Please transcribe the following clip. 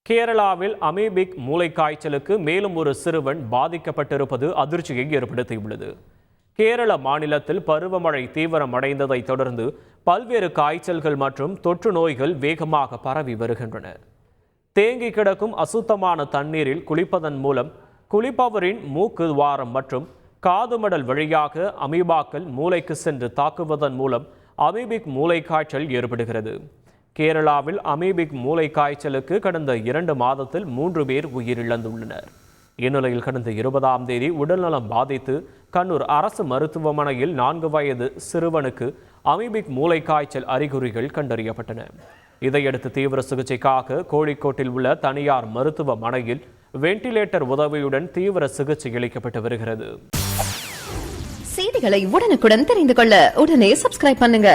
கேரளாவில் அமீபிக் மூளைக்காய்ச்சலுக்கு மேலும் ஒரு சிறுவன் பாதிக்கப்பட்டிருப்பது அதிர்ச்சியை ஏற்படுத்தியுள்ளது. கேரள மாநிலத்தில் பருவமழை தீவிரமடைந்ததை தொடர்ந்து பல்வேறு காய்ச்சல்கள் மற்றும் தொற்று நோய்கள் வேகமாக பரவி வருகின்றன. தேங்கி கிடக்கும் அசுத்தமான தண்ணீரில் குளிப்பதன் மூலம் குளிப்பவரின் மூக்கு துவாரம் மற்றும் காதுமடல் வழியாக அமீபாக்கள் மூளைக்கு சென்று தாக்குவதன் மூலம் அமீபிக் மூளைக்காய்ச்சல் ஏற்படுகிறது. கேரளாவில் அமீபிக் மூளைக்காய்ச்சலுக்கு கடந்த 2 மாதத்தில் 3 பேர் உயிரிழந்துள்ளனர். இந்நிலையில் கடந்த 20ஆம் தேதி உடல்நலம் பாதித்து கண்ணூர் அரசு மருத்துவமனையில் 4 வயது சிறுவனுக்கு அமீபிக் மூளைக்காய்ச்சல் அறிகுறிகள் கண்டறியப்பட்டன. இதையடுத்து தீவிர சிகிச்சைக்காக கோழிக்கோட்டில் உள்ள தனியார் மருத்துவமனையில் வெண்டிலேட்டர் உதவியுடன் தீவிர சிகிச்சை அளிக்கப்பட்டு வருகிறது. செய்திகளை உடனுக்குடன் தெரிந்து கொள்ள உடனே சப்ஸ்கிரைப் பண்ணுங்க.